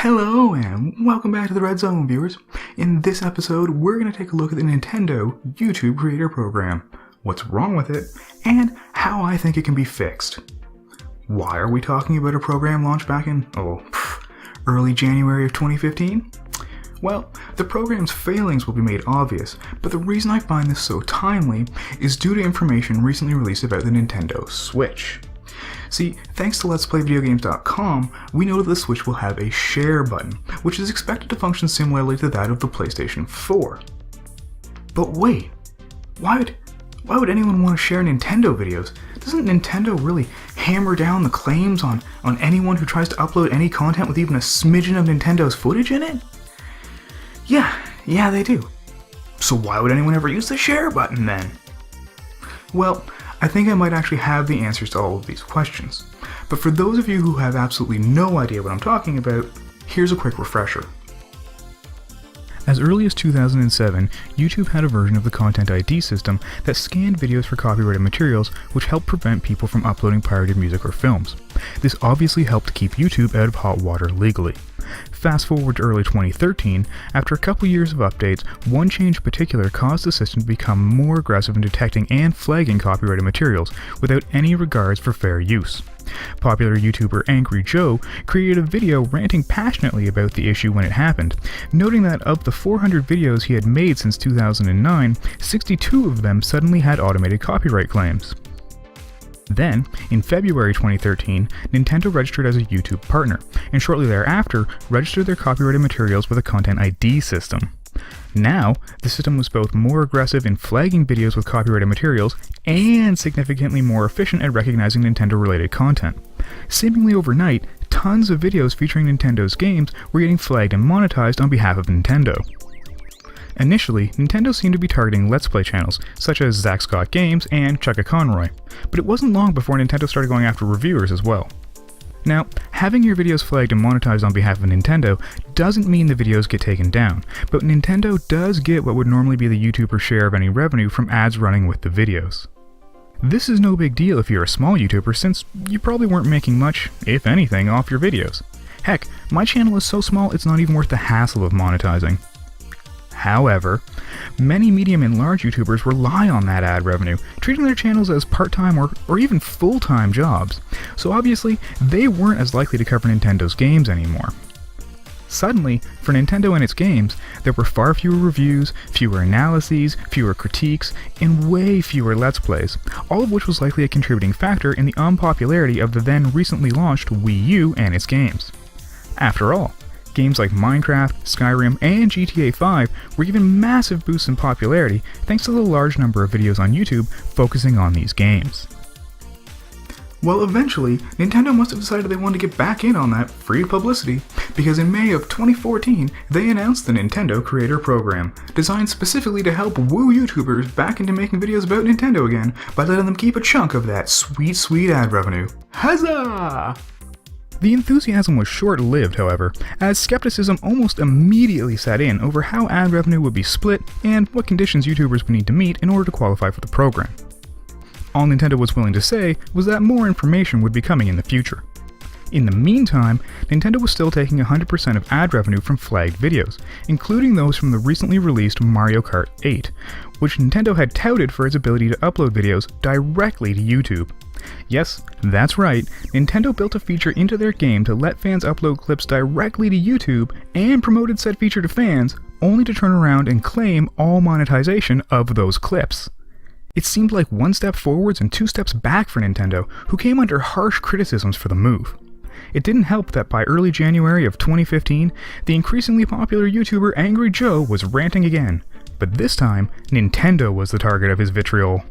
Hello and welcome back to the Red Zone, viewers. In this episode, we're going to take a look at the Nintendo YouTube Creator Program, what's wrong with it, and how I think it can be fixed. Why are we talking about a program launched back in, early January of 2015? Well, the program's failings will be made obvious, but the reason I find this so timely is due to information recently released about the Nintendo Switch. See, thanks to Let'sPlayVideoGames.com, we know that the Switch will have a share button, which is expected to function similarly to that of the PlayStation 4. But wait, why would anyone want to share Nintendo videos? Doesn't Nintendo really hammer down the claims on anyone who tries to upload any content with even a smidgen of Nintendo's footage in it? Yeah, they do. So why would anyone ever use the share button then? Well, I think I might actually have the answers to all of these questions. But for those of you who have absolutely no idea what I'm talking about, here's a quick refresher. As early as 2007, YouTube had a version of the Content ID system that scanned videos for copyrighted materials, which helped prevent people from uploading pirated music or films. This obviously helped keep YouTube out of hot water legally. Fast forward to early 2013, after a couple years of updates, one change in particular caused the system to become more aggressive in detecting and flagging copyrighted materials without any regards for fair use. Popular YouTuber Angry Joe created a video ranting passionately about the issue when it happened, noting that of the 400 videos he had made since 2009, 62 of them suddenly had automated copyright claims. Then, in February 2013, Nintendo registered as a YouTube partner, and shortly thereafter registered their copyrighted materials with a Content ID system. Now, the system was both more aggressive in flagging videos with copyrighted materials and significantly more efficient at recognizing Nintendo-related content. Seemingly overnight, tons of videos featuring Nintendo's games were getting flagged and monetized on behalf of Nintendo. Initially, Nintendo seemed to be targeting Let's Play channels, such as Zack Scott Games and Chugga Conroy, but it wasn't long before Nintendo started going after reviewers as well. Now, having your videos flagged and monetized on behalf of Nintendo doesn't mean the videos get taken down, but Nintendo does get what would normally be the YouTuber's share of any revenue from ads running with the videos. This is no big deal if you're a small YouTuber, since you probably weren't making much, if anything, off your videos. Heck, my channel is so small it's not even worth the hassle of monetizing. However, many medium and large YouTubers rely on that ad revenue, treating their channels as part-time or even full-time jobs, so obviously they weren't as likely to cover Nintendo's games anymore. Suddenly, for Nintendo and its games, there were far fewer reviews, fewer analyses, fewer critiques, and way fewer Let's Plays, all of which was likely a contributing factor in the unpopularity of the then recently launched Wii U and its games. After all, games like Minecraft, Skyrim, and GTA 5 were given massive boosts in popularity thanks to the large number of videos on YouTube focusing on these games. Well, eventually, Nintendo must have decided they wanted to get back in on that free publicity, because in May of 2014, they announced the Nintendo Creator Program, designed specifically to help woo YouTubers back into making videos about Nintendo again by letting them keep a chunk of that sweet ad revenue. Huzzah! The enthusiasm was short-lived, however, as skepticism almost immediately set in over how ad revenue would be split and what conditions YouTubers would need to meet in order to qualify for the program. All Nintendo was willing to say was that more information would be coming in the future. In the meantime, Nintendo was still taking 100% of ad revenue from flagged videos, including those from the recently released Mario Kart 8, which Nintendo had touted for its ability to upload videos directly to YouTube. Yes, that's right, Nintendo built a feature into their game to let fans upload clips directly to YouTube and promoted said feature to fans, only to turn around and claim all monetization of those clips. It seemed like one step forwards and two steps back for Nintendo, who came under harsh criticisms for the move. It didn't help that by early January of 2015, the increasingly popular YouTuber Angry Joe was ranting again, but this time, Nintendo was the target of his vitriol.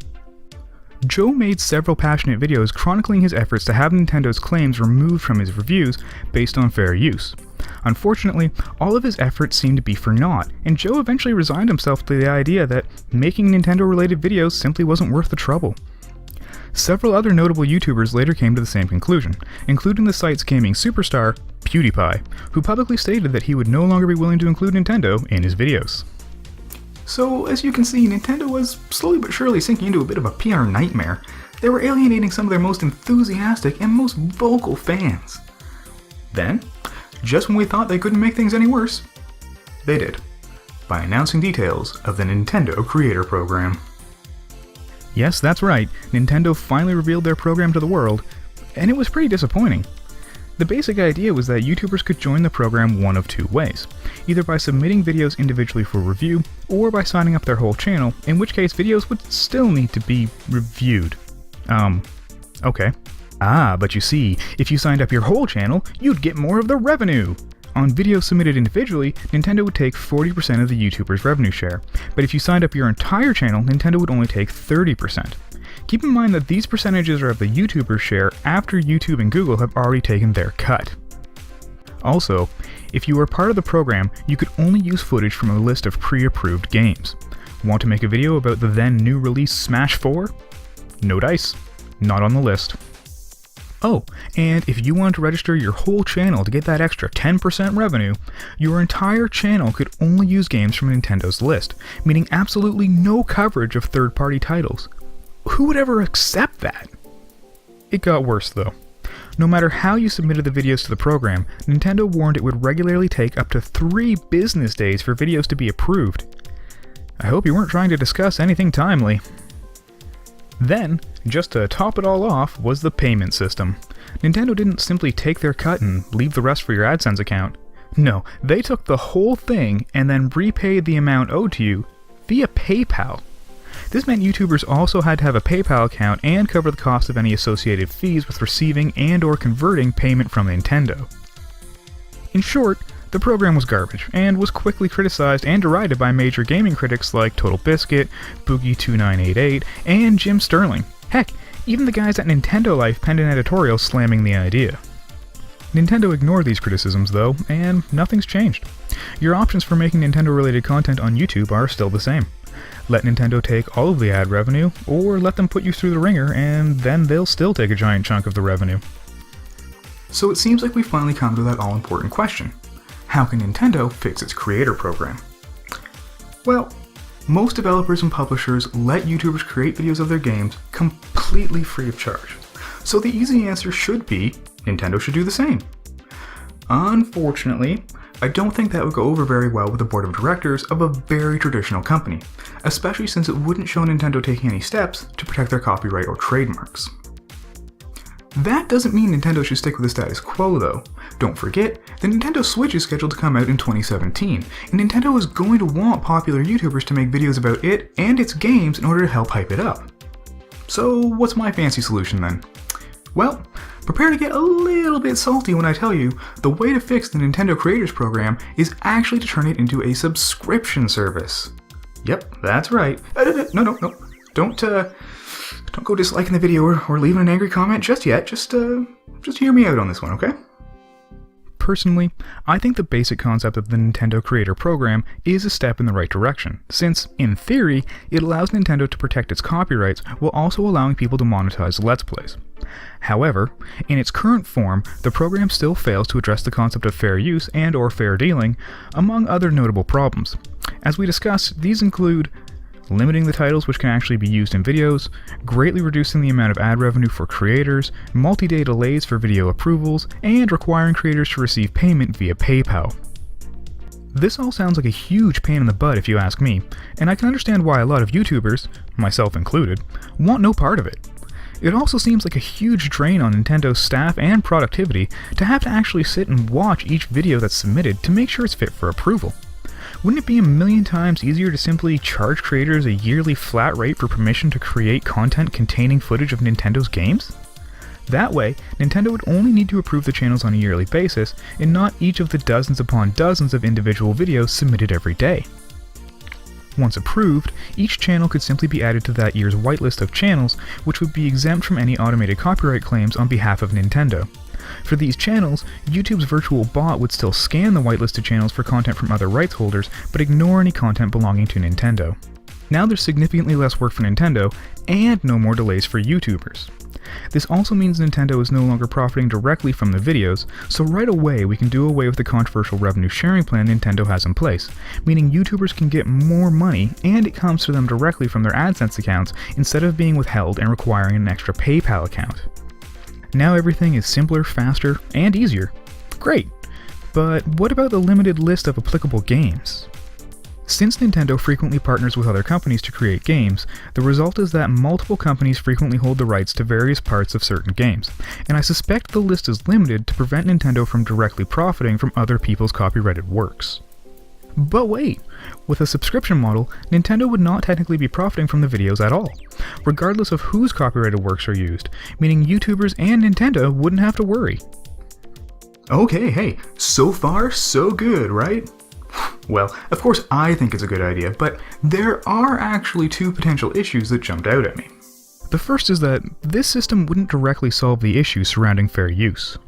Joe made several passionate videos chronicling his efforts to have Nintendo's claims removed from his reviews based on fair use. Unfortunately, all of his efforts seemed to be for naught, and Joe eventually resigned himself to the idea that making Nintendo-related videos simply wasn't worth the trouble. Several other notable YouTubers later came to the same conclusion, including the site's gaming superstar, PewDiePie, who publicly stated that he would no longer be willing to include Nintendo in his videos. So, as you can see, Nintendo was slowly but surely sinking into a bit of a PR nightmare. They were alienating some of their most enthusiastic and most vocal fans. Then, just when we thought they couldn't make things any worse, they did, by announcing details of the Nintendo Creator Program. Yes, that's right, Nintendo finally revealed their program to the world, and it was pretty disappointing. The basic idea was that YouTubers could join the program one of two ways, either by submitting videos individually for review, or by signing up their whole channel, in which case videos would still need to be reviewed. Okay. But you see, if you signed up your whole channel, you'd get more of the revenue! On videos submitted individually, Nintendo would take 40% of the YouTuber's revenue share, but if you signed up your entire channel, Nintendo would only take 30%. Keep in mind that these percentages are of the YouTuber's share after YouTube and Google have already taken their cut. Also, if you were part of the program, you could only use footage from a list of pre-approved games. Want to make a video about the then new release Smash 4? No dice. Not on the list. Oh, and if you wanted to register your whole channel to get that extra 10% revenue, your entire channel could only use games from Nintendo's list, meaning absolutely no coverage of third-party titles. Who would ever accept that? It got worse though. No matter how you submitted the videos to the program, Nintendo warned it would regularly take up to 3 business days for videos to be approved. I hope you weren't trying to discuss anything timely. Then, just to top it all off, was the payment system. Nintendo didn't simply take their cut and leave the rest for your AdSense account. No, they took the whole thing and then repaid the amount owed to you via PayPal. This meant YouTubers also had to have a PayPal account and cover the cost of any associated fees with receiving and/or converting payment from Nintendo. In short, the program was garbage, and was quickly criticized and derided by major gaming critics like Total Biscuit, Boogie2988, and Jim Sterling. Heck, even the guys at Nintendo Life penned an editorial slamming the idea. Nintendo ignored these criticisms though, and nothing's changed. Your options for making Nintendo-related content on YouTube are still the same. Let Nintendo take all of the ad revenue, or let them put you through the ringer, and then they'll still take a giant chunk of the revenue. So it seems like we finally come to that all-important question. How can Nintendo fix its creator program? Well, most developers and publishers let YouTubers create videos of their games completely free of charge. So the easy answer should be, Nintendo should do the same. Unfortunately, I don't think that would go over very well with the board of directors of a very traditional company, especially since it wouldn't show Nintendo taking any steps to protect their copyright or trademarks. That doesn't mean Nintendo should stick with the status quo though. Don't forget, the Nintendo Switch is scheduled to come out in 2017, and Nintendo is going to want popular YouTubers to make videos about it and its games in order to help hype it up. So what's my fancy solution then? Well, prepare to get a little bit salty when I tell you the way to fix the Nintendo Creators Program is actually to turn it into a subscription service. Yep, that's right. No. Don't go disliking the video or leaving an angry comment just yet. Just hear me out on this one, okay? Personally, I think the basic concept of the Nintendo Creator Program is a step in the right direction, since, in theory, it allows Nintendo to protect its copyrights while also allowing people to monetize Let's Plays. However, in its current form, the program still fails to address the concept of fair use and/or fair dealing, among other notable problems. As we discussed, these include limiting the titles which can actually be used in videos, greatly reducing the amount of ad revenue for creators, multi-day delays for video approvals, and requiring creators to receive payment via PayPal. This all sounds like a huge pain in the butt if you ask me, and I can understand why a lot of YouTubers, myself included, want no part of it. It also seems like a huge drain on Nintendo's staff and productivity to have to actually sit and watch each video that's submitted to make sure it's fit for approval. Wouldn't it be a million times easier to simply charge creators a yearly flat rate for permission to create content containing footage of Nintendo's games? That way, Nintendo would only need to approve the channels on a yearly basis, and not each of the dozens upon dozens of individual videos submitted every day. Once approved, each channel could simply be added to that year's whitelist of channels, which would be exempt from any automated copyright claims on behalf of Nintendo. For these channels, YouTube's virtual bot would still scan the whitelisted channels for content from other rights holders, but ignore any content belonging to Nintendo. Now there's significantly less work for Nintendo, and no more delays for YouTubers. This also means Nintendo is no longer profiting directly from the videos, so right away we can do away with the controversial revenue sharing plan Nintendo has in place, meaning YouTubers can get more money and it comes to them directly from their AdSense accounts instead of being withheld and requiring an extra PayPal account. Now everything is simpler, faster, and easier. Great! But what about the limited list of applicable games? Since Nintendo frequently partners with other companies to create games, the result is that multiple companies frequently hold the rights to various parts of certain games, and I suspect the list is limited to prevent Nintendo from directly profiting from other people's copyrighted works. But wait! With a subscription model, Nintendo would not technically be profiting from the videos at all, regardless of whose copyrighted works are used, meaning YouTubers and Nintendo wouldn't have to worry. Okay, hey, so far so good, right? Well, of course I think it's a good idea, but there are actually two potential issues that jumped out at me. The first is that this system wouldn't directly solve the issues surrounding fair use.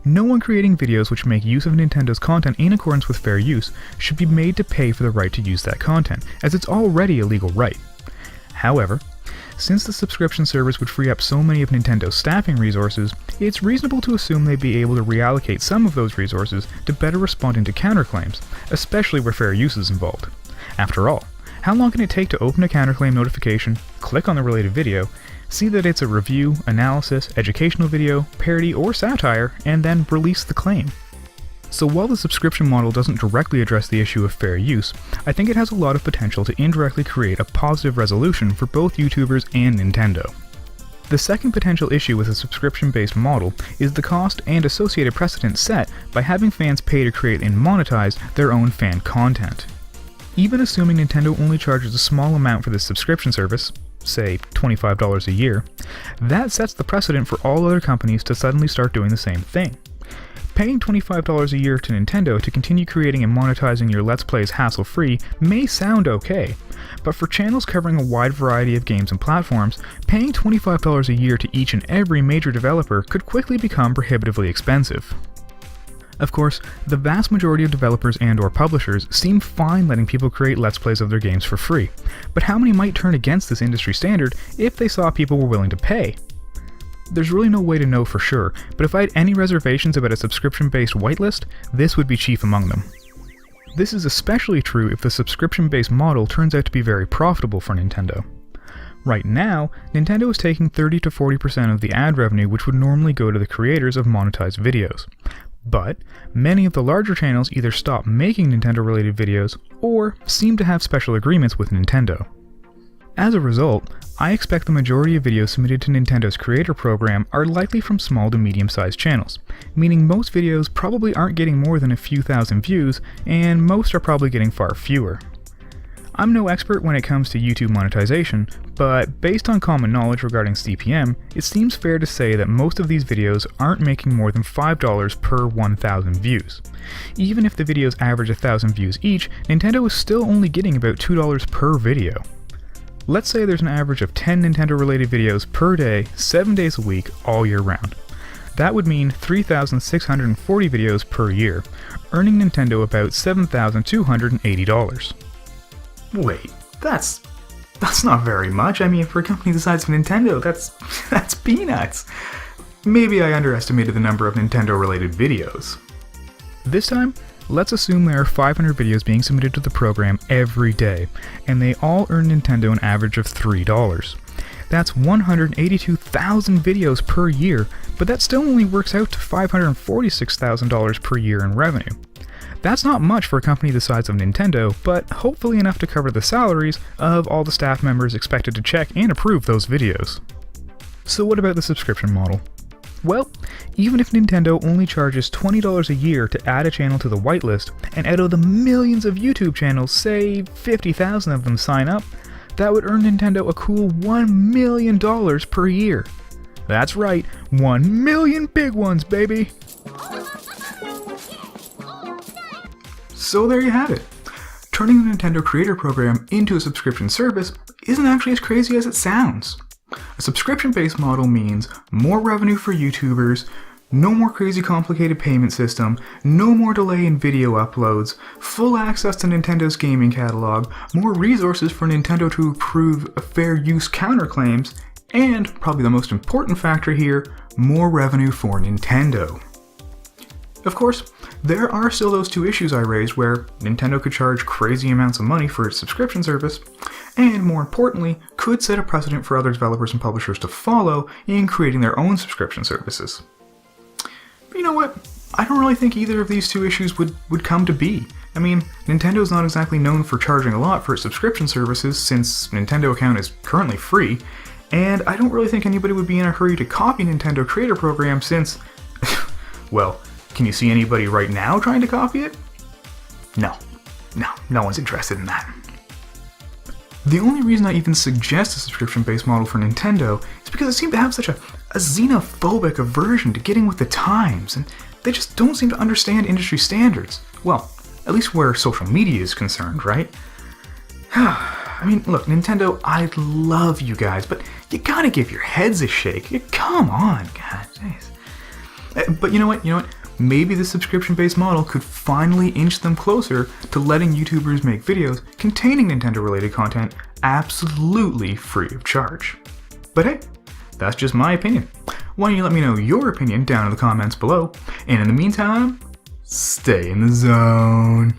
No one creating videos which make use of Nintendo's content in accordance with fair use should be made to pay for the right to use that content, as it's already a legal right. However, since the subscription service would free up so many of Nintendo's staffing resources, it's reasonable to assume they'd be able to reallocate some of those resources to better responding to counterclaims, especially where fair use is involved. After all, how long can it take to open a counterclaim notification, click on the related video, see that it's a review, analysis, educational video, parody, or satire, and then release the claim? So while the subscription model doesn't directly address the issue of fair use, I think it has a lot of potential to indirectly create a positive resolution for both YouTubers and Nintendo. The second potential issue with a subscription-based model is the cost and associated precedent set by having fans pay to create and monetize their own fan content. Even assuming Nintendo only charges a small amount for this subscription service, say $25 a year, that sets the precedent for all other companies to suddenly start doing the same thing. Paying $25 a year to Nintendo to continue creating and monetizing your Let's Plays hassle-free may sound okay, but for channels covering a wide variety of games and platforms, paying $25 a year to each and every major developer could quickly become prohibitively expensive. Of course, the vast majority of developers and/or publishers seem fine letting people create Let's Plays of their games for free, but how many might turn against this industry standard if they saw people were willing to pay? There's really no way to know for sure, but if I had any reservations about a subscription-based whitelist, this would be chief among them. This is especially true if the subscription-based model turns out to be very profitable for Nintendo. Right now, Nintendo is taking 30 to 40% of the ad revenue which would normally go to the creators of monetized videos. But many of the larger channels either stop making Nintendo-related videos or seem to have special agreements with Nintendo. As a result, I expect the majority of videos submitted to Nintendo's creator program are likely from small to medium-sized channels, meaning most videos probably aren't getting more than a few thousand views, and most are probably getting far fewer. I'm no expert when it comes to YouTube monetization, but based on common knowledge regarding CPM, it seems fair to say that most of these videos aren't making more than $5 per 1,000 views. Even if the videos average 1,000 views each, Nintendo is still only getting about $2 per video. Let's say there's an average of 10 Nintendo-related videos per day, 7 days a week, all year round. That would mean 3,640 videos per year, earning Nintendo about $7,280. Wait, that's not very much. I mean, for a company the size of Nintendo, that's peanuts. Maybe I underestimated the number of Nintendo-related videos. This time, let's assume there are 500 videos being submitted to the program every day, and they all earn Nintendo an average of $3. That's 182,000 videos per year, but that still only works out to $546,000 per year in revenue. That's not much for a company the size of Nintendo, but hopefully enough to cover the salaries of all the staff members expected to check and approve those videos. So what about the subscription model? Well, even if Nintendo only charges $20 a year to add a channel to the whitelist, and out of the millions of YouTube channels, say 50,000 of them sign up, that would earn Nintendo a cool $1 million per year. That's right, 1 million big ones, baby! So there you have it. Turning the Nintendo Creator Program into a subscription service isn't actually as crazy as it sounds. A subscription-based model means more revenue for YouTubers, no more crazy complicated payment system, no more delay in video uploads, full access to Nintendo's gaming catalog, more resources for Nintendo to approve fair use counterclaims, and, probably the most important factor here, more revenue for Nintendo. Of course, there are still those two issues I raised where Nintendo could charge crazy amounts of money for its subscription service, and more importantly, could set a precedent for other developers and publishers to follow in creating their own subscription services. But you know what? I don't really think either of these two issues would come to be. I mean, Nintendo's not exactly known for charging a lot for its subscription services since Nintendo account is currently free, and I don't really think anybody would be in a hurry to copy Nintendo Creator Program since, well, can you see anybody right now trying to copy it? No one's interested in that. The only reason I even suggest a subscription-based model for Nintendo is because it seems to have such a xenophobic aversion to getting with the times, and they just don't seem to understand industry standards. Well, at least where social media is concerned, right? I mean, look, Nintendo, I love you guys, but you gotta give your heads a shake. Come on, God, jeez. But you know what? Maybe the subscription-based model could finally inch them closer to letting YouTubers make videos containing Nintendo-related content absolutely free of charge. But hey, that's just my opinion. Why don't you let me know your opinion down in the comments below, and in the meantime, stay in the zone.